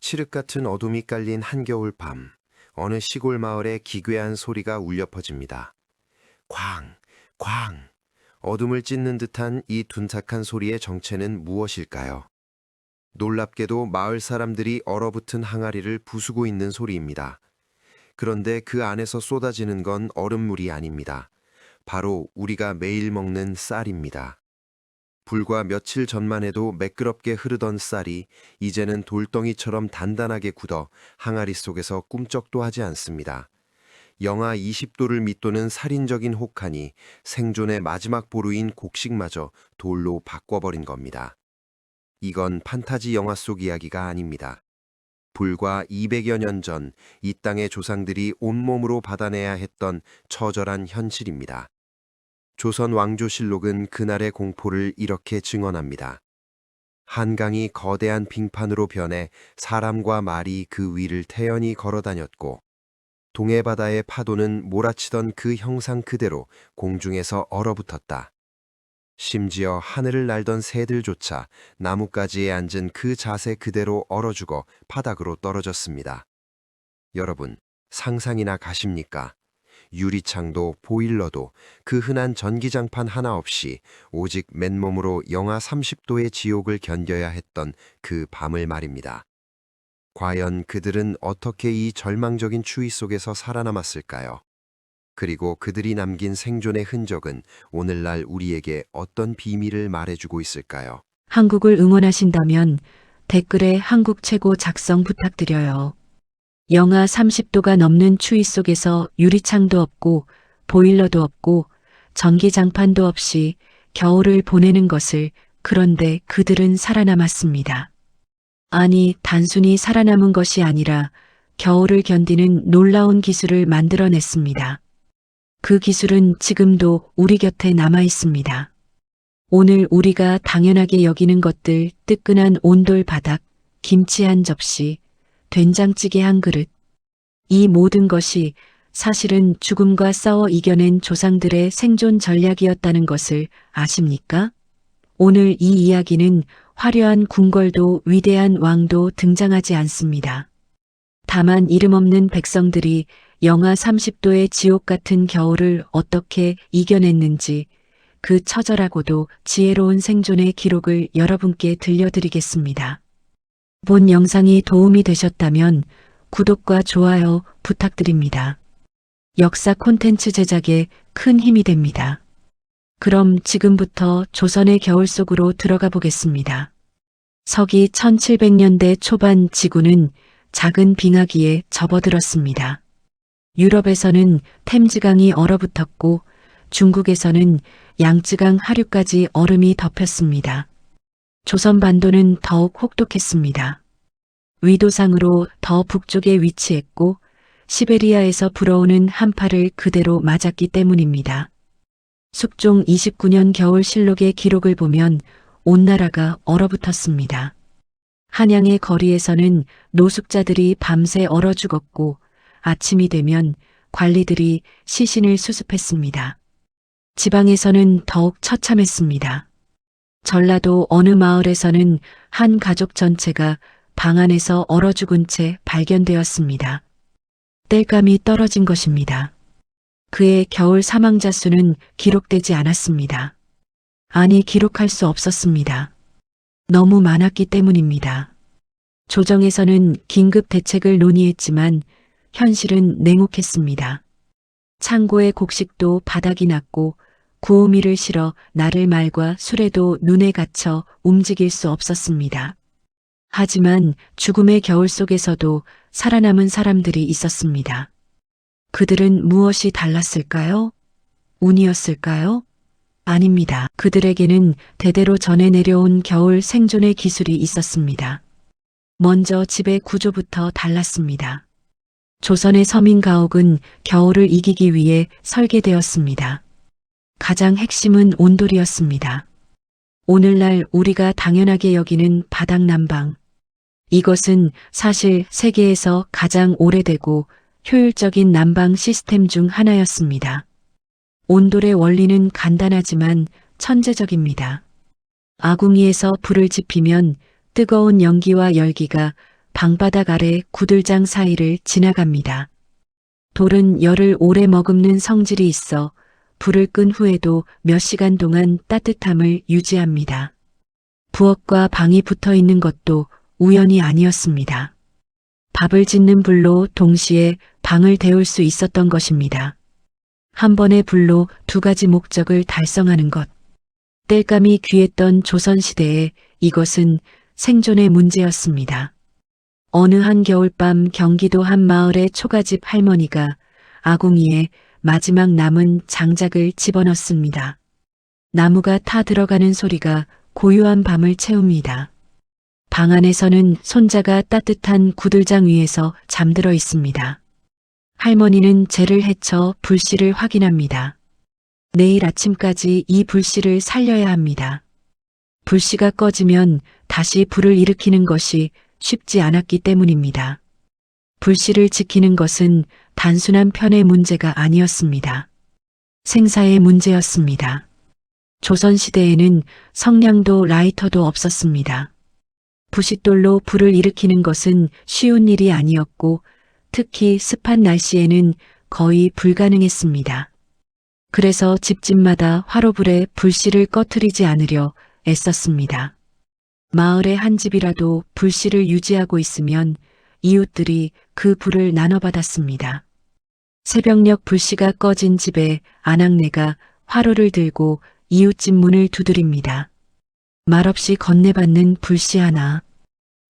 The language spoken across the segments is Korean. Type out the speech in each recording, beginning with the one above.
칠흑 같은 어둠이 깔린 한겨울 밤, 어느 시골 마을에 기괴한 소리가 울려 퍼집니다. 쾅, 쾅. 어둠을 찢는 듯한 이 둔탁한 소리의 정체는 무엇일까요? 놀랍게도 마을 사람들이 얼어붙은 항아리를 부수고 있는 소리입니다. 그런데 그 안에서 쏟아지는 건 얼음물이 아닙니다. 바로 우리가 매일 먹는 쌀입니다. 불과 며칠 전만 해도 매끄럽게 흐르던 쌀이 이제는 돌덩이처럼 단단하게 굳어 항아리 속에서 꿈쩍도 하지 않습니다. 영하 20도를 밑도는 살인적인 혹한이 생존의 마지막 보루인 곡식마저 돌로 바꿔버린 겁니다. 이건 판타지 영화 속 이야기가 아닙니다. 불과 200여 년 전 이 땅의 조상들이 온몸으로 받아내야 했던 처절한 현실입니다. 조선 왕조실록은 그날의 공포를 이렇게 증언합니다. 한강이 거대한 빙판으로 변해 사람과 말이 그 위를 태연히 걸어다녔고 동해바다의 파도는 몰아치던 그 형상 그대로 공중에서 얼어붙었다. 심지어 하늘을 날던 새들조차 나뭇가지에 앉은 그 자세 그대로 얼어 죽어 바닥으로 떨어졌습니다. 여러분, 상상이나 가십니까? 유리창도 보일러도 그 흔한 전기장판 하나 없이 오직 맨몸으로 영하 30도의 지옥을 견뎌야 했던 그 밤을 말입니다. 과연 그들은 어떻게 이 절망적인 추위 속에서 살아남았을까요? 그리고 그들이 남긴 생존의 흔적은 오늘날 우리에게 어떤 비밀을 말해주고 있을까요? 한국을 응원하신다면 댓글에 한국 최고 작성 부탁드려요. 영하 30도가 넘는 추위 속에서 유리창도 없고 보일러도 없고 전기장판도 없이 겨울을 보내는 것을 그런데 그들은 살아남았습니다. 아니, 단순히 살아남은 것이 아니라 겨울을 견디는 놀라운 기술을 만들어냈습니다. 그 기술은 지금도 우리 곁에 남아 있습니다. 오늘 우리가 당연하게 여기는 것들, 뜨끈한 온돌 바닥, 김치 한 접시, 된장찌개 한 그릇. 이 모든 것이 사실은 죽음과 싸워 이겨낸 조상들의 생존 전략이었다는 것을 아십니까? 오늘 이 이야기는 화려한 궁궐도 위대한 왕도 등장하지 않습니다. 다만 이름 없는 백성들이 영하 30도의 지옥 같은 겨울을 어떻게 이겨냈는지 그 처절하고도 지혜로운 생존의 기록을 여러분께 들려드리겠습니다. 본 영상이 도움이 되셨다면 구독과 좋아요 부탁드립니다. 역사 콘텐츠 제작에 큰 힘이 됩니다. 그럼 지금부터 조선의 겨울 속으로 들어가 보겠습니다. 서기 1700년대 초반 지구는 작은 빙하기에 접어들었습니다. 유럽에서는 템즈강이 얼어붙었고 중국에서는 양쯔강 하류까지 얼음이 덮였습니다. 조선 반도는 더욱 혹독했습니다. 위도상으로 더 북쪽에 위치했고 시베리아에서 불어오는 한파를 그대로 맞았기 때문입니다. 숙종 29년 겨울실록의 기록을 보면 온 나라가 얼어붙었습니다. 한양의 거리에서는 노숙자들이 밤새 얼어 죽었고 아침이 되면 관리들이 시신을 수습했습니다. 지방에서는 더욱 처참했습니다. 전라도 어느 마을에서는 한 가족 전체가 방 안에서 얼어 죽은 채 발견되었습니다. 땔감이 떨어진 것입니다. 그의 겨울 사망자 수는 기록되지 않았습니다. 아니, 기록할 수 없었습니다. 너무 많았기 때문입니다. 조정에서는 긴급 대책을 논의했지만 현실은 냉혹했습니다. 창고의 곡식도 바닥이 났고 구호미를 실어 나를 말과 수레도 눈에 갇혀 움직일 수 없었습니다. 하지만 죽음의 겨울 속에서도 살아남은 사람들이 있었습니다. 그들은 무엇이 달랐을까요? 운이었을까요? 아닙니다. 그들에게는 대대로 전해 내려온 겨울 생존의 기술이 있었습니다. 먼저 집의 구조부터 달랐습니다. 조선의 서민 가옥은 겨울을 이기기 위해 설계되었습니다. 가장 핵심은 온돌이었습니다. 오늘날 우리가 당연하게 여기는 바닥 난방. 이것은 사실 세계에서 가장 오래되고 효율적인 난방 시스템 중 하나였습니다. 온돌의 원리는 간단하지만 천재적입니다. 아궁이에서 불을 지피면 뜨거운 연기와 열기가 방바닥 아래 구들장 사이를 지나갑니다. 돌은 열을 오래 머금는 성질이 있어 불을 끈 후에도 몇 시간 동안 따뜻함을 유지합니다. 부엌과 방이 붙어 있는 것도 우연이 아니었습니다. 밥을 짓는 불로 동시에 방을 데울 수 있었던 것입니다. 한 번의 불로 두 가지 목적을 달성하는 것. 땔감이 귀했던 조선시대에 이것은 생존의 문제였습니다. 어느 한 겨울밤 경기도 한 마을의 초가집 할머니가 아궁이에 마지막 남은 장작을 집어넣습니다. 나무가 타 들어가는 소리가 고요한 밤을 채웁니다. 방 안에서는 손자가 따뜻한 구들장 위에서 잠들어 있습니다. 할머니는 재를 헤쳐 불씨를 확인합니다. 내일 아침까지 이 불씨를 살려야 합니다. 불씨가 꺼지면 다시 불을 일으키는 것이 쉽지 않았기 때문입니다. 불씨를 지키는 것은 단순한 편의 문제가 아니었습니다. 생사의 문제였습니다. 조선시대에는 성냥도 라이터도 없었습니다. 부싯돌로 불을 일으키는 것은 쉬운 일이 아니었고 특히 습한 날씨에는 거의 불가능했습니다. 그래서 집집마다 화로불에 불씨를 꺼트리지 않으려 애썼습니다. 마을의 한 집이라도 불씨를 유지하고 있으면 이웃들이 그 불을 나눠받았습니다. 새벽녘 불씨가 꺼진 집에 아낙네가 화로를 들고 이웃집 문을 두드립니다. 말없이 건네받는 불씨 하나.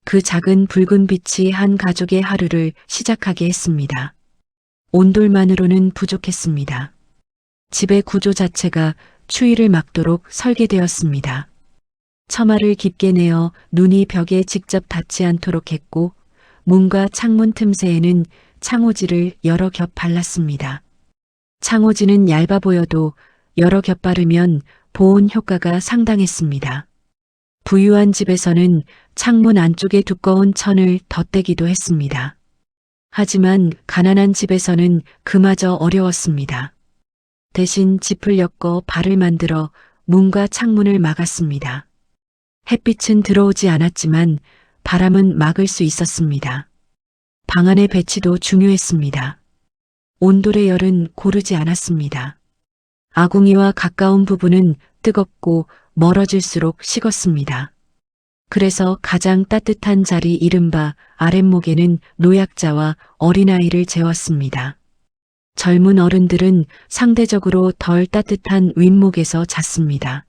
그 작은 붉은 빛이 한 가족의 하루를 시작하게 했습니다. 온돌만으로는 부족했습니다. 집의 구조 자체가 추위를 막도록 설계되었습니다. 처마를 깊게 내어 눈이 벽에 직접 닿지 않도록 했고 문과 창문 틈새에는 창호지를 여러 겹 발랐습니다. 창호지는 얇아 보여도 여러 겹 바르면 보온 효과가 상당했습니다. 부유한 집에서는 창문 안쪽에 두꺼운 천을 덧대기도 했습니다. 하지만 가난한 집에서는 그마저 어려웠습니다. 대신 짚을 엮어 발을 만들어 문과 창문을 막았습니다. 햇빛은 들어오지 않았지만 바람은 막을 수 있었습니다. 방 안의 배치도 중요했습니다. 온돌의 열은 고르지 않았습니다. 아궁이와 가까운 부분은 뜨겁고 멀어질수록 식었습니다. 그래서 가장 따뜻한 자리 이른바 아랫목에는 노약자와 어린아이를 재웠습니다. 젊은 어른들은 상대적으로 덜 따뜻한 윗목에서 잤습니다.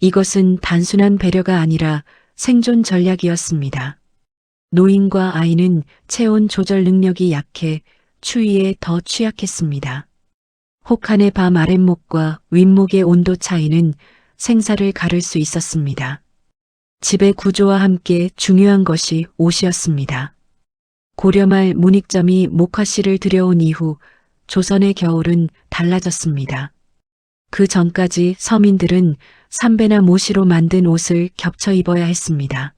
이것은 단순한 배려가 아니라 생존 전략이었습니다. 노인과 아이는 체온 조절 능력이 약해 추위에 더 취약했습니다. 혹한의 밤 아랫목과 윗목의 온도 차이는 생사를 가를 수 있었습니다. 집의 구조와 함께 중요한 것이 옷이었습니다. 고려 말 문익점이 목화씨를 들여온 이후 조선의 겨울은 달라졌습니다. 그 전까지 서민들은 삼배나 모시로 만든 옷을 겹쳐 입어야 했습니다.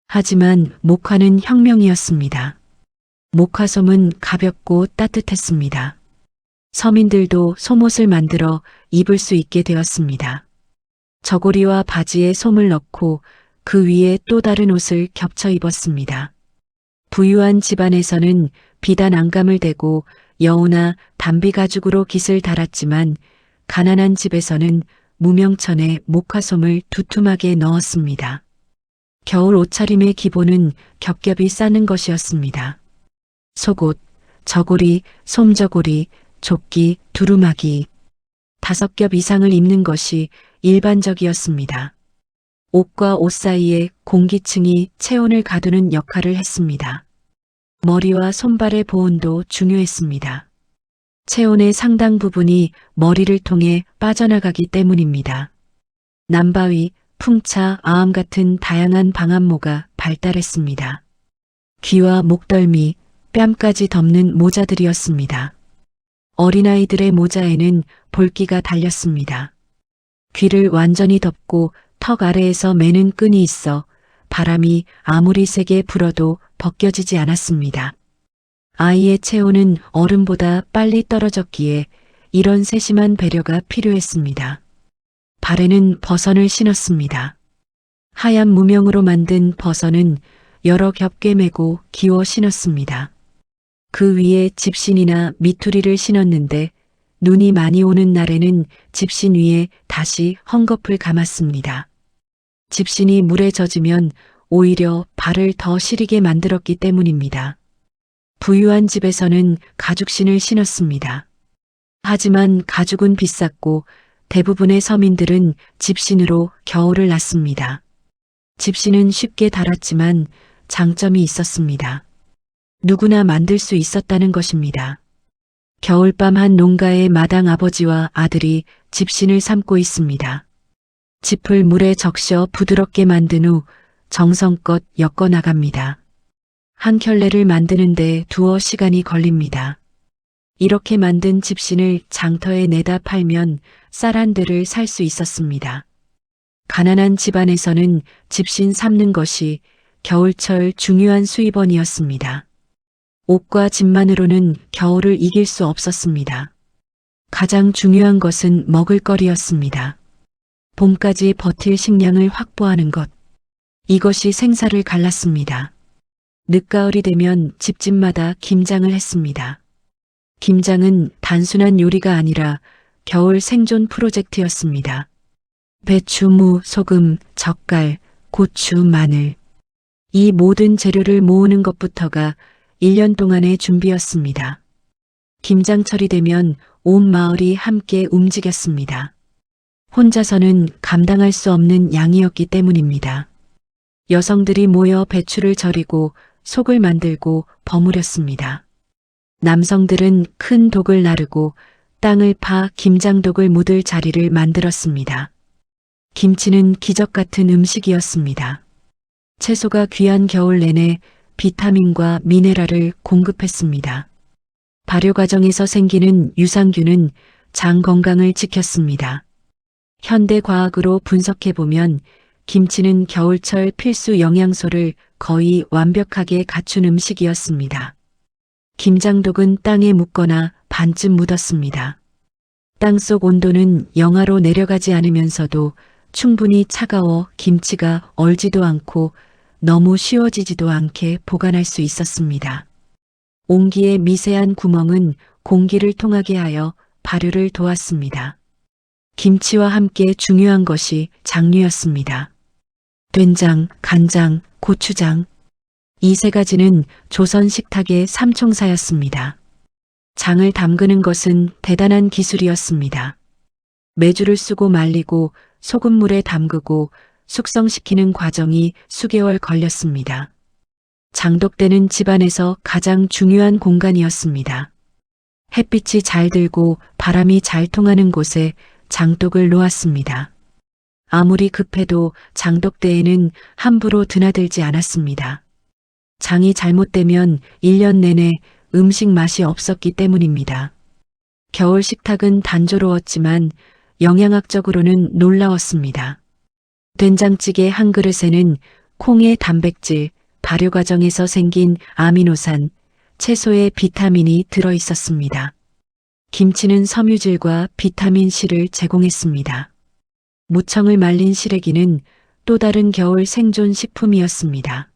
하지만 목화는 혁명이었습니다. 목화솜은 가볍고 따뜻했습니다. 서민들도 솜옷을 만들어 입을 수 있게 되었습니다. 저고리와 바지에 솜을 넣고 그 위에 또 다른 옷을 겹쳐 입었습니다. 부유한 집안에서는 비단 안감을 대고 여우나 담비 가죽으로 깃을 달았지만 가난한 집에서는 무명천에 목화솜을 두툼하게 넣었습니다. 겨울 옷차림의 기본은 겹겹이 싸는 것이었습니다. 속옷, 저고리, 솜저고리, 조끼, 두루마기 5겹 이상을 입는 것이 일반적이었습니다. 옷과 옷 사이에 공기층이 체온을 가두는 역할을 했습니다. 머리와 손발의 보온도 중요했습니다. 체온의 상당 부분이 머리를 통해 빠져나가기 때문입니다. 남바위, 풍차, 아암 같은 다양한 방한모가 발달했습니다. 귀와 목덜미, 뺨까지 덮는 모자들이었습니다. 어린아이들의 모자에는 볼기가 달렸습니다. 귀를 완전히 덮고 턱 아래에서 매는 끈이 있어 바람이 아무리 세게 불어도 벗겨지지 않았습니다. 아이의 체온은 어른보다 빨리 떨어졌기에 이런 세심한 배려가 필요했습니다. 발에는 버선을 신었습니다. 하얀 무명으로 만든 버선은 여러 겹게 메고 기워 신었습니다. 그 위에 집신이나 미투리를 신었는데 눈이 많이 오는 날에는 집신 위에 다시 헝겊을 감았습니다. 집신이 물에 젖으면 오히려 발을 더 시리게 만들었기 때문입니다. 부유한 집에서는 가죽신을 신었습니다. 하지만 가죽은 비쌌고 대부분의 서민들은 집신으로 겨울을 났습니다. 집신은 쉽게 닳았지만 장점이 있었습니다. 누구나 만들 수 있었다는 것입니다. 겨울밤 한 농가의 마당 아버지와 아들이 집신을 삶고 있습니다. 짚을 물에 적셔 부드럽게 만든 후 정성껏 엮어 나갑니다. 한 켤레를 만드는데 두어 시간이 걸립니다. 이렇게 만든 집신을 장터에 내다 팔면 쌀 한 대를 살 수 있었습니다. 가난한 집안에서는 집신 삶는 것이 겨울철 중요한 수입원이었습니다. 옷과 집만으로는 겨울을 이길 수 없었습니다. 가장 중요한 것은 먹을거리였습니다. 봄까지 버틸 식량을 확보하는 것. 이것이 생사를 갈랐습니다. 늦가을이 되면 집집마다 김장을 했습니다. 김장은 단순한 요리가 아니라 겨울 생존 프로젝트였습니다. 배추, 무, 소금, 젓갈, 고추, 마늘. 이 모든 재료를 모으는 것부터가 1년 동안의 준비였습니다. 김장철이 되면 온 마을이 함께 움직였습니다. 혼자서는 감당할 수 없는 양이었기 때문입니다. 여성들이 모여 배추를 절이고 속을 만들고 버무렸습니다. 남성들은 큰 독을 나르고 땅을 파 김장독을 묻을 자리를 만들었습니다. 김치는 기적 같은 음식이었습니다. 채소가 귀한 겨울 내내 비타민과 미네랄을 공급했습니다. 발효 과정에서 생기는 유산균은 장 건강을 지켰습니다. 현대 과학으로 분석해보면 김치는 겨울철 필수 영양소를 거의 완벽하게 갖춘 음식이었습니다. 김장독은 땅에 묻거나 반쯤 묻었습니다. 땅속 온도는 영하로 내려가지 않으면서도 충분히 차가워 김치가 얼지도 않고 너무 쉬워지지도 않게 보관할 수 있었습니다. 옹기의 미세한 구멍은 공기를 통하게 하여 발효를 도왔습니다. 김치와 함께 중요한 것이 장류였습니다. 된장, 간장, 고추장. 이 세 가지는 조선 식탁의 삼총사였습니다. 장을 담그는 것은 대단한 기술이었습니다. 메주를 쓰고 말리고 소금물에 담그고 숙성시키는 과정이 수개월 걸렸습니다. 장독대는 집안에서 가장 중요한 공간이었습니다. 햇빛이 잘 들고 바람이 잘 통하는 곳에 장독을 놓았습니다. 아무리 급해도 장독대에는 함부로 드나들지 않았습니다. 장이 잘못되면 1년 내내 음식 맛이 없었기 때문입니다. 겨울 식탁은 단조로웠지만 영양학적으로는 놀라웠습니다. 된장찌개 한 그릇에는 콩의 단백질, 발효 과정에서 생긴 아미노산, 채소의 비타민이 들어 있었습니다. 김치는 섬유질과 비타민C를 제공했습니다. 무청을 말린 시래기는 또 다른 겨울 생존 식품이었습니다.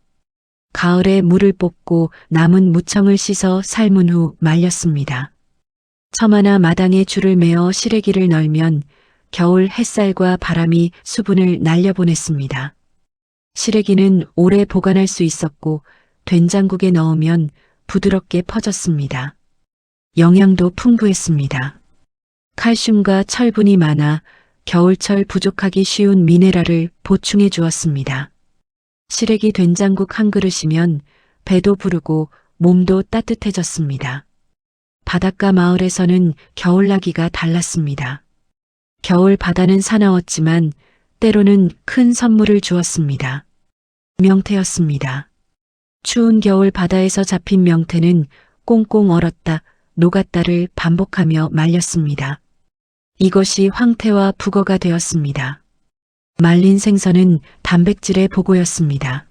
가을에 물을 뽑고 남은 무청을 씻어 삶은 후 말렸습니다. 처마나 마당에 줄을 메어 시래기를 널면 겨울 햇살과 바람이 수분을 날려보냈습니다. 시래기는 오래 보관할 수 있었고 된장국에 넣으면 부드럽게 퍼졌습니다. 영양도 풍부했습니다. 칼슘과 철분이 많아 겨울철 부족하기 쉬운 미네랄을 보충해 주었습니다. 시래기 된장국 한 그릇이면 배도 부르고 몸도 따뜻해졌습니다. 바닷가 마을에서는 겨울나기가 달랐습니다. 겨울 바다는 사나웠지만 때로는 큰 선물을 주었습니다. 명태였습니다. 추운 겨울 바다에서 잡힌 명태는 꽁꽁 얼었다 녹았다를 반복하며 말렸습니다. 이것이 황태와 북어가 되었습니다. 말린 생선은 단백질의 보고였습니다.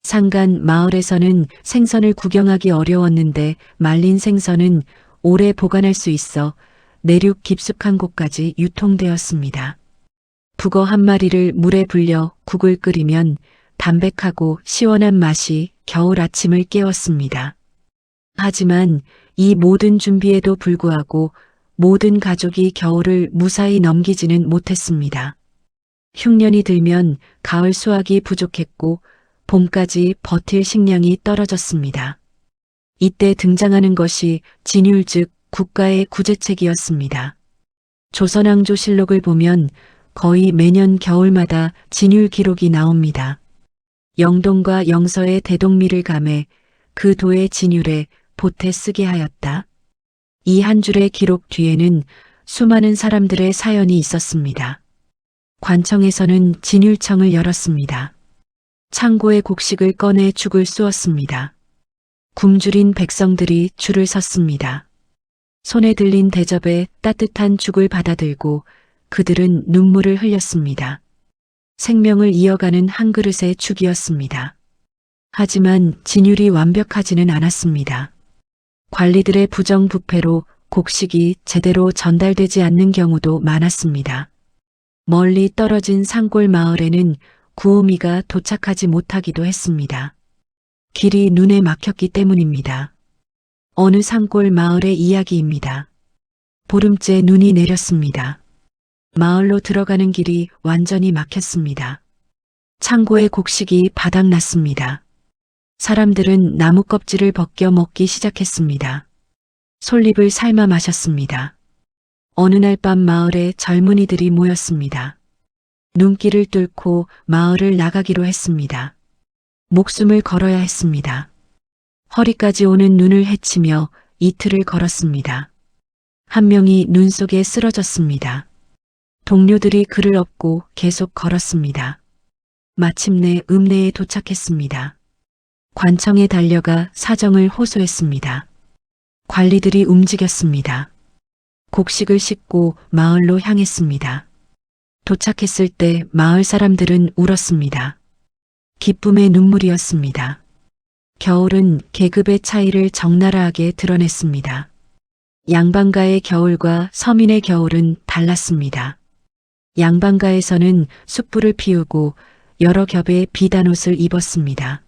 산간 마을에서는 생선을 구경하기 어려웠는데 말린 생선은 오래 보관할 수 있어 내륙 깊숙한 곳까지 유통되었습니다. 북어 한 마리를 물에 불려 국을 끓이면 담백하고 시원한 맛이 겨울 아침을 깨웠습니다. 하지만 이 모든 준비에도 불구하고 모든 가족이 겨울을 무사히 넘기지는 못했습니다. 흉년이 들면 가을 수확이 부족했고 봄까지 버틸 식량이 떨어졌습니다. 이때 등장하는 것이 진율 즉 국가의 구제책이었습니다. 조선왕조실록을 보면 거의 매년 겨울마다 진율 기록이 나옵니다. 영동과 영서의 대동미를 감해 그 도의 진율에 보태 쓰게 하였다. 이 한 줄의 기록 뒤에는 수많은 사람들의 사연이 있었습니다. 관청에서는 진율청을 열었습니다. 창고에 곡식을 꺼내 죽을 쑤었습니다. 굶주린 백성들이 줄을 섰습니다. 손에 들린 대접에 따뜻한 죽을 받아들고 그들은 눈물을 흘렸습니다. 생명을 이어가는 한 그릇의 죽이었습니다. 하지만 진율이 완벽하지는 않았습니다. 관리들의 부정부패로 곡식이 제대로 전달되지 않는 경우도 많았습니다. 멀리 떨어진 산골 마을에는 구호미가 도착하지 못하기도 했습니다. 길이 눈에 막혔기 때문입니다. 어느 산골 마을의 이야기입니다. 보름째 눈이 내렸습니다. 마을로 들어가는 길이 완전히 막혔습니다. 창고의 곡식이 바닥났습니다. 사람들은 나무 껍질을 벗겨 먹기 시작했습니다. 솔잎을 삶아 마셨습니다. 어느 날 밤 마을에 젊은이들이 모였습니다. 눈길을 뚫고 마을을 나가기로 했습니다. 목숨을 걸어야 했습니다. 허리까지 오는 눈을 헤치며 이틀을 걸었습니다. 한 명이 눈 속에 쓰러졌습니다. 동료들이 그를 업고 계속 걸었습니다. 마침내 읍내에 도착했습니다. 관청에 달려가 사정을 호소했습니다. 관리들이 움직였습니다. 곡식을 싣고 마을로 향했습니다. 도착했을 때 마을 사람들은 울었습니다. 기쁨의 눈물이었습니다. 겨울은 계급의 차이를 적나라하게 드러냈습니다. 양반가의 겨울과 서민의 겨울은 달랐습니다. 양반가에서는 숯불을 피우고 여러 겹의 비단옷을 입었습니다.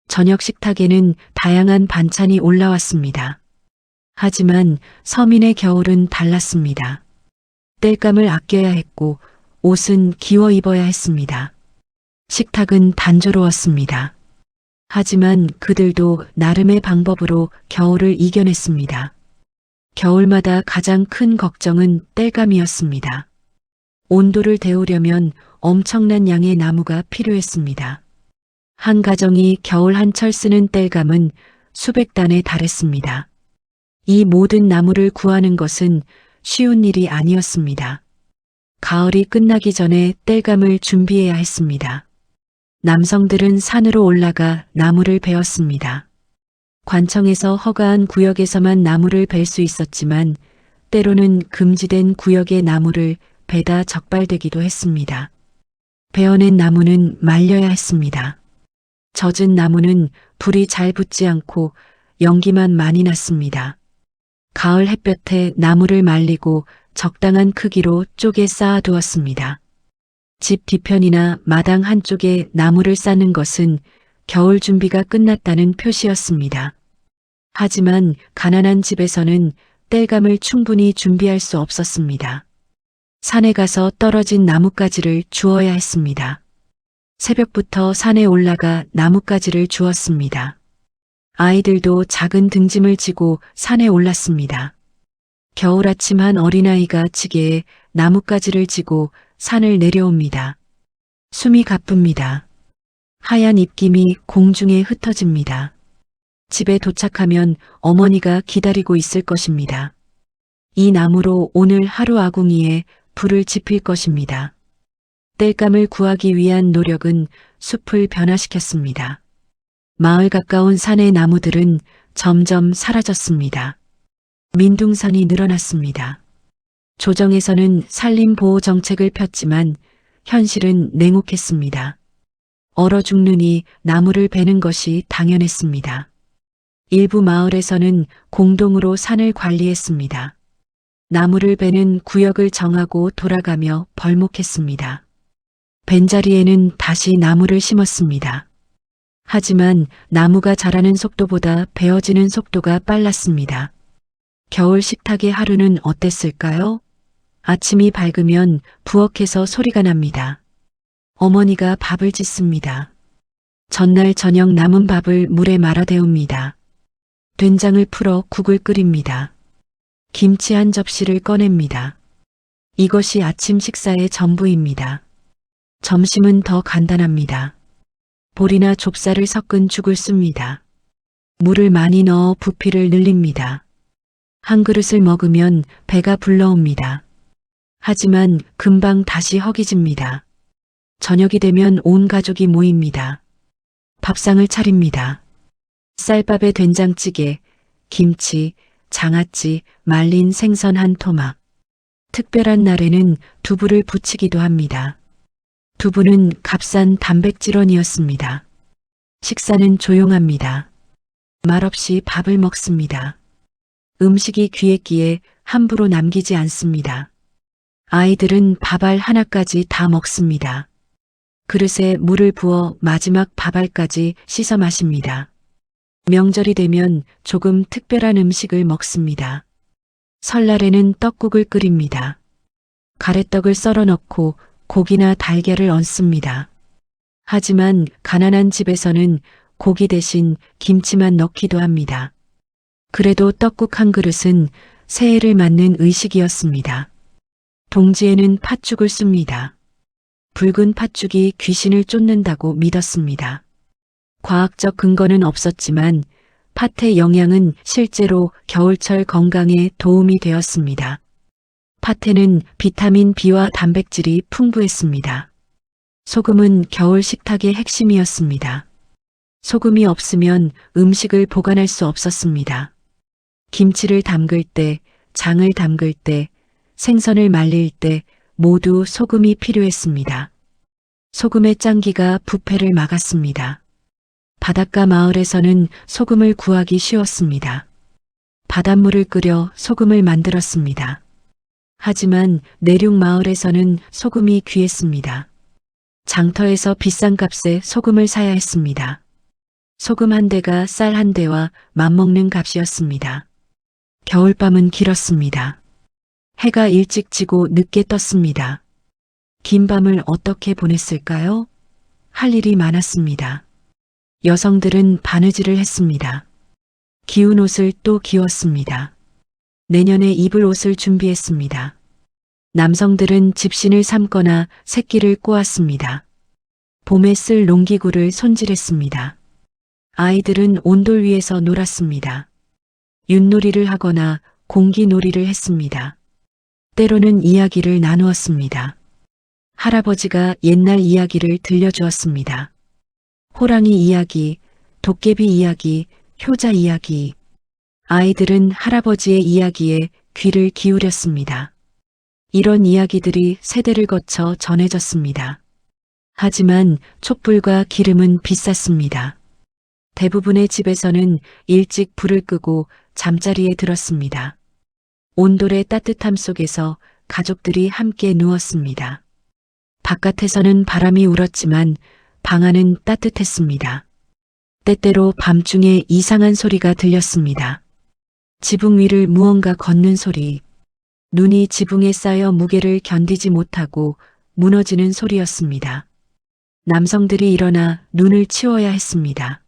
저녁 식탁에는 다양한 반찬이 올라왔습니다. 하지만 서민의 겨울은 달랐습니다. 땔감을 아껴야 했고 옷은 기워 입어야 했습니다. 식탁은 단조로웠습니다. 하지만 그들도 나름의 방법으로 겨울을 이겨냈습니다. 겨울마다 가장 큰 걱정은 땔감이었습니다. 온도를 데우려면 엄청난 양의 나무가 필요했습니다. 한 가정이 겨울 한철 쓰는 땔감은 수백 단에 달했습니다. 이 모든 나무를 구하는 것은 쉬운 일이 아니었습니다. 가을이 끝나기 전에 땔감을 준비해야 했습니다. 남성들은 산으로 올라가 나무를 베었습니다. 관청에서 허가한 구역에서만 나무를 벨 수 있었지만 때로는 금지된 구역의 나무를 베다 적발되기도 했습니다. 베어낸 나무는 말려야 했습니다. 젖은 나무는 불이 잘 붙지 않고 연기만 많이 났습니다. 가을 햇볕에 나무를 말리고 적당한 크기로 쪼개 쌓아 두었습니다. 집 뒤편이나 마당 한쪽에 나무를 쌓는 것은 겨울 준비가 끝났다는 표시였습니다. 하지만 가난한 집에서는 땔감을 충분히 준비할 수 없었습니다. 산에 가서 떨어진 나뭇가지를 주워야 했습니다. 새벽부터 산에 올라가 나뭇가지를 주웠습니다. 아이들도 작은 등짐을 지고 산에 올랐습니다. 겨울 아침 한 어린아이가 지게에 나뭇가지를 지고 산을 내려옵니다. 숨이 가쁩니다. 하얀 입김이 공중에 흩어집니다. 집에 도착하면 어머니가 기다리고 있을 것입니다. 이 나무로 오늘 하루 아궁이에 불을 지필 것입니다. 땔감을 구하기 위한 노력은 숲을 변화시켰습니다. 마을 가까운 산의 나무들은 점점 사라졌습니다. 민둥산이 늘어났습니다. 조정에서는 산림보호 정책을 폈지만 현실은 냉혹했습니다. 얼어 죽느니 나무를 베는 것이 당연했습니다. 일부 마을에서는 공동으로 산을 관리했습니다. 나무를 베는 구역을 정하고 돌아가며 벌목했습니다. 벤자리에는 다시 나무를 심었습니다. 하지만 나무가 자라는 속도보다 베어지는 속도가 빨랐습니다. 겨울 식탁의 하루는 어땠을까요? 아침이 밝으면 부엌에서 소리가 납니다. 어머니가 밥을 짓습니다. 전날 저녁 남은 밥을 물에 말아 데웁니다. 된장을 풀어 국을 끓입니다. 김치 한 접시를 꺼냅니다. 이것이 아침 식사의 전부입니다. 점심은 더 간단합니다. 보리나 좁쌀을 섞은 죽을 씁니다. 물을 많이 넣어 부피를 늘립니다. 한 그릇을 먹으면 배가 불러옵니다. 하지만 금방 다시 허기집니다. 저녁이 되면 온 가족이 모입니다. 밥상을 차립니다. 쌀밥에 된장찌개, 김치, 장아찌, 말린 생선 한 토막. 특별한 날에는 두부를 부치기도 합니다. 두부는 값싼 단백질원이었습니다. 식사는 조용합니다. 말없이 밥을 먹습니다. 음식이 귀했기에 함부로 남기지 않습니다. 아이들은 밥알 하나까지 다 먹습니다. 그릇에 물을 부어 마지막 밥알까지 씻어 마십니다. 명절이 되면 조금 특별한 음식을 먹습니다. 설날에는 떡국을 끓입니다. 가래떡을 썰어 넣고 고기나 달걀을 얹습니다. 하지만 가난한 집에서는 고기 대신 김치만 넣기도 합니다. 그래도 떡국 한 그릇은 새해를 맞는 의식이었습니다. 동지에는 팥죽을 씁니다. 붉은 팥죽이 귀신을 쫓는다고 믿었습니다. 과학적 근거는 없었지만 팥의 영양은 실제로 겨울철 건강에 도움이 되었습니다. 팥에는 비타민 B와 단백질이 풍부했습니다. 소금은 겨울 식탁의 핵심이었습니다. 소금이 없으면 음식을 보관할 수 없었습니다. 김치를 담글 때, 장을 담글 때, 생선을 말릴 때 모두 소금이 필요했습니다. 소금의 짱기가 부패를 막았습니다. 바닷가 마을에서는 소금을 구하기 쉬웠습니다. 바닷물을 끓여 소금을 만들었습니다. 하지만 내륙 마을에서는 소금이 귀했습니다. 장터에서 비싼 값에 소금을 사야 했습니다. 소금 한 대가 쌀 한 대와 맞먹는 값이었습니다. 겨울밤은 길었습니다. 해가 일찍 지고 늦게 떴습니다. 긴 밤을 어떻게 보냈을까요? 할 일이 많았습니다. 여성들은 바느질을 했습니다. 기운 옷을 또 기웠습니다. 내년에 입을 옷을 준비했습니다. 남성들은 집신을 삶거나 새끼를 꼬았습니다. 봄에 쓸 농기구를 손질했습니다. 아이들은 온돌 위에서 놀았습니다. 윷놀이를 하거나 공기놀이를 했습니다. 때로는 이야기를 나누었습니다. 할아버지가 옛날 이야기를 들려주었습니다. 호랑이 이야기, 도깨비 이야기, 효자 이야기. 아이들은 할아버지의 이야기에 귀를 기울였습니다. 이런 이야기들이 세대를 거쳐 전해졌습니다. 하지만 촛불과 기름은 비쌌습니다. 대부분의 집에서는 일찍 불을 끄고 잠자리에 들었습니다. 온돌의 따뜻함 속에서 가족들이 함께 누웠습니다. 바깥에서는 바람이 울었지만 방 안은 따뜻했습니다. 때때로 밤중에 이상한 소리가 들렸습니다. 지붕 위를 무언가 걷는 소리. 눈이 지붕에 쌓여 무게를 견디지 못하고 무너지는 소리였습니다. 남성들이 일어나 눈을 치워야 했습니다.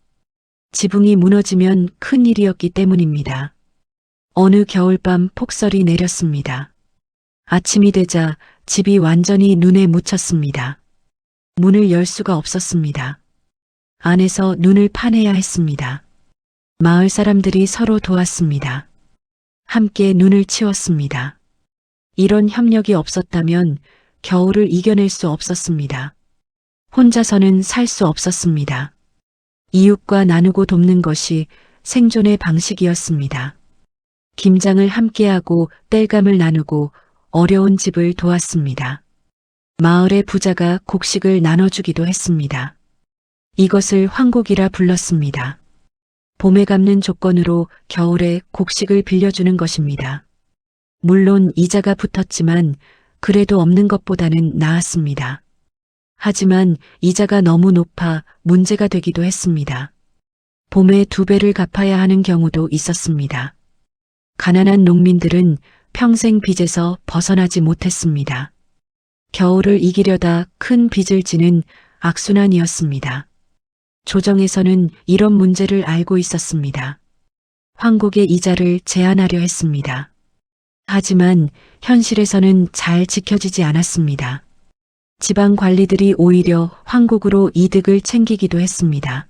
지붕이 무너지면 큰 일이었기 때문입니다. 어느 겨울밤 폭설이 내렸습니다. 아침이 되자 집이 완전히 눈에 묻혔습니다. 문을 열 수가 없었습니다. 안에서 눈을 파내야 했습니다. 마을 사람들이 서로 도왔습니다. 함께 눈을 치웠습니다. 이런 협력이 없었다면 겨울을 이겨낼 수 없었습니다. 혼자서는 살 수 없었습니다. 이웃과 나누고 돕는 것이 생존의 방식이었습니다. 김장을 함께하고 땔감을 나누고 어려운 집을 도왔습니다. 마을의 부자가 곡식을 나눠주기도 했습니다. 이것을 황곡이라 불렀습니다. 봄에 갚는 조건으로 겨울에 곡식을 빌려주는 것입니다. 물론 이자가 붙었지만 그래도 없는 것보다는 나았습니다. 하지만 이자가 너무 높아 문제가 되기도 했습니다. 봄에 2배를 갚아야 하는 경우도 있었습니다. 가난한 농민들은 평생 빚에서 벗어나지 못했습니다. 겨울을 이기려다 큰 빚을 지는 악순환이었습니다. 조정에서는 이런 문제를 알고 있었습니다. 황곡의 이자를 제한하려 했습니다. 하지만 현실에서는 잘 지켜지지 않았습니다. 지방 관리들이 오히려 황곡으로 이득을 챙기기도 했습니다.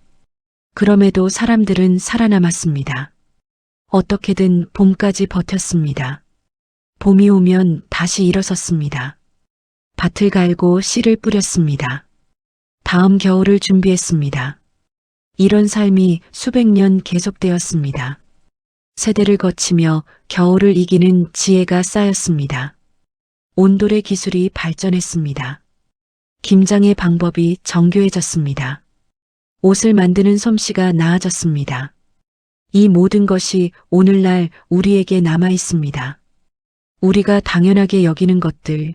그럼에도 사람들은 살아남았습니다. 어떻게든 봄까지 버텼습니다. 봄이 오면 다시 일어섰습니다. 밭을 갈고 씨를 뿌렸습니다. 다음 겨울을 준비했습니다. 이런 삶이 수백 년 계속되었습니다. 세대를 거치며 겨울을 이기는 지혜가 쌓였습니다. 온돌의 기술이 발전했습니다. 김장의 방법이 정교해졌습니다. 옷을 만드는 솜씨가 나아졌습니다. 이 모든 것이 오늘날 우리에게 남아 있습니다. 우리가 당연하게 여기는 것들,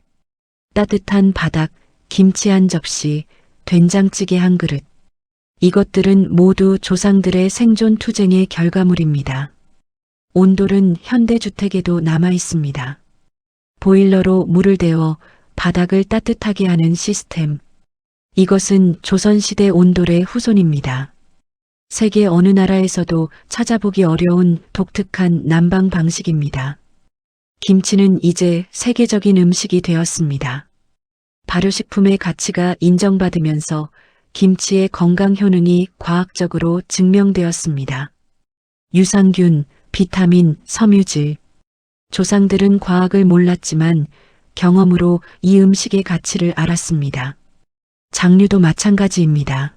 따뜻한 바닥, 김치 한 접시, 된장찌개 한 그릇. 이것들은 모두 조상들의 생존 투쟁의 결과물입니다. 온돌은 현대주택에도 남아 있습니다. 보일러로 물을 데워 바닥을 따뜻하게 하는 시스템. 이것은 조선시대 온돌의 후손입니다. 세계 어느 나라에서도 찾아보기 어려운 독특한 난방 방식입니다. 김치는 이제 세계적인 음식이 되었습니다. 발효식품의 가치가 인정받으면서 김치의 건강 효능이 과학적으로 증명되었습니다. 유산균, 비타민, 섬유질. 조상들은 과학을 몰랐지만 경험으로 이 음식의 가치를 알았습니다. 장류도 마찬가지입니다.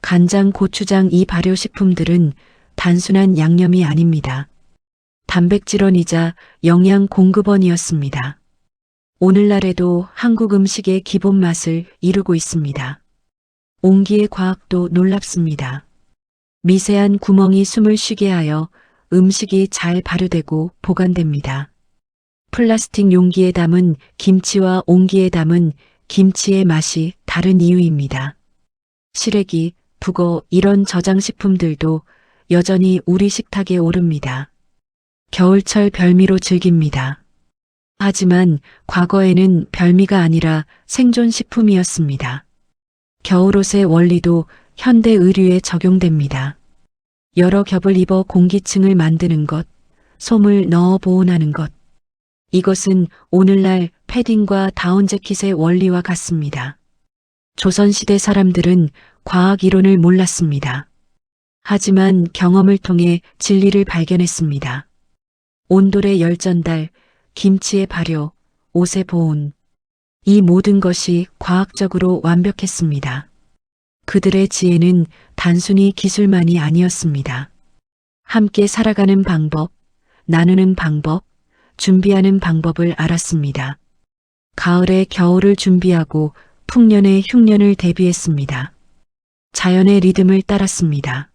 간장, 고추장 이 발효식품들은 단순한 양념이 아닙니다. 단백질원이자 영양 공급원이었습니다. 오늘날에도 한국 음식의 기본 맛을 이루고 있습니다. 온기의 과학도 놀랍습니다. 미세한 구멍이 숨을 쉬게 하여 음식이 잘 발효되고 보관됩니다. 플라스틱 용기에 담은 김치와 온기에 담은 김치의 맛이 다른 이유입니다. 시래기, 북어 이런 저장식품들도 여전히 우리 식탁에 오릅니다. 겨울철 별미로 즐깁니다. 하지만 과거에는 별미가 아니라 생존식품이었습니다. 겨울옷의 원리도 현대 의류에 적용됩니다. 여러 겹을 입어 공기층을 만드는 것, 솜을 넣어 보온하는 것. 이것은 오늘날 패딩과 다운재킷의 원리와 같습니다. 조선시대 사람들은 과학 이론을 몰랐습니다. 하지만 경험을 통해 진리를 발견했습니다. 온돌의 열전달, 김치의 발효, 옷의 보온. 이 모든 것이 과학적으로 완벽했습니다. 그들의 지혜는 단순히 기술만이 아니었습니다. 함께 살아가는 방법, 나누는 방법, 준비하는 방법을 알았습니다. 가을에 겨울을 준비하고 풍년에 흉년을 대비했습니다. 자연의 리듬을 따랐습니다.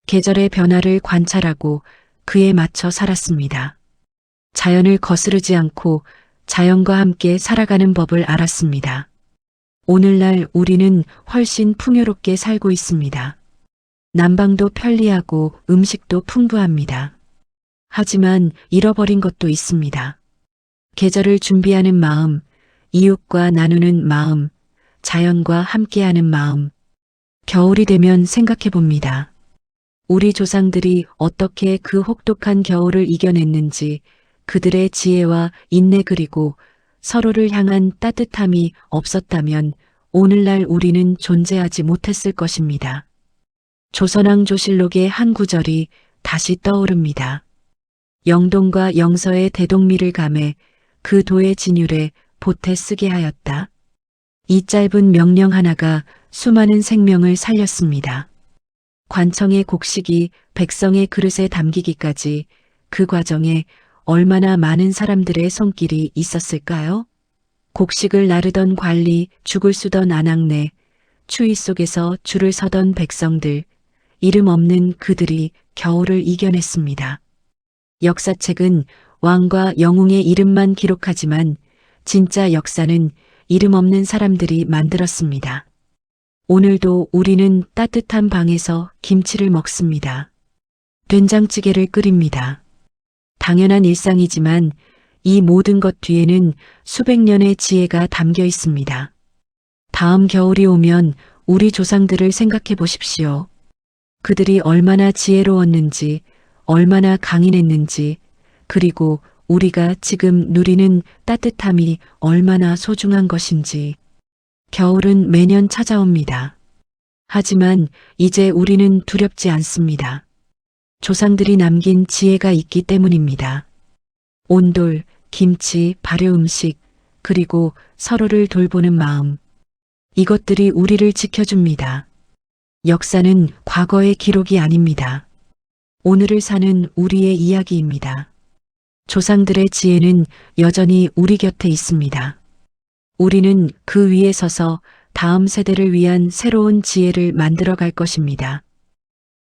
계절의 변화를 관찰하고 그에 맞춰 살았습니다. 자연을 거스르지 않고 자연과 함께 살아가는 법을 알았습니다. 오늘날 우리는 훨씬 풍요롭게 살고 있습니다. 난방도 편리하고 음식도 풍부합니다. 하지만 잃어버린 것도 있습니다. 계절을 준비하는 마음, 이웃과 나누는 마음, 자연과 함께하는 마음. 겨울이 되면 생각해 봅니다. 우리 조상들이 어떻게 그 혹독한 겨울을 이겨냈는지, 그들의 지혜와 인내 그리고 서로를 향한 따뜻함이 없었다면 오늘날 우리는 존재하지 못했을 것입니다. 조선왕 조실록의 한 구절이 다시 떠오릅니다. 영동과 영서의 대동미를 감해 그 도의 진율에 보태 쓰게 하였다. 이 짧은 명령 하나가 수많은 생명을 살렸습니다. 관청의 곡식이 백성의 그릇에 담기기까지 그 과정에 얼마나 많은 사람들의 손길이 있었을까요? 곡식을 나르던 관리, 죽을 쓰던 아낙네, 추위 속에서 줄을 서던 백성들, 이름 없는 그들이 겨울을 이겨냈습니다. 역사책은 왕과 영웅의 이름만 기록하지만 진짜 역사는 이름 없는 사람들이 만들었습니다. 오늘도 우리는 따뜻한 방에서 김치를 먹습니다. 된장찌개를 끓입니다. 당연한 일상이지만 이 모든 것 뒤에는 수백 년의 지혜가 담겨 있습니다. 다음 겨울이 오면 우리 조상들을 생각해 보십시오. 그들이 얼마나 지혜로웠는지, 얼마나 강인했는지, 그리고 우리가 지금 누리는 따뜻함이 얼마나 소중한 것인지. 겨울은 매년 찾아옵니다. 하지만 이제 우리는 두렵지 않습니다. 조상들이 남긴 지혜가 있기 때문입니다. 온돌, 김치, 발효 음식, 그리고 서로를 돌보는 마음. 이것들이 우리를 지켜줍니다. 역사는 과거의 기록이 아닙니다. 오늘을 사는 우리의 이야기입니다. 조상들의 지혜는 여전히 우리 곁에 있습니다. 우리는 그 위에 서서 다음 세대를 위한 새로운 지혜를 만들어 갈 것입니다.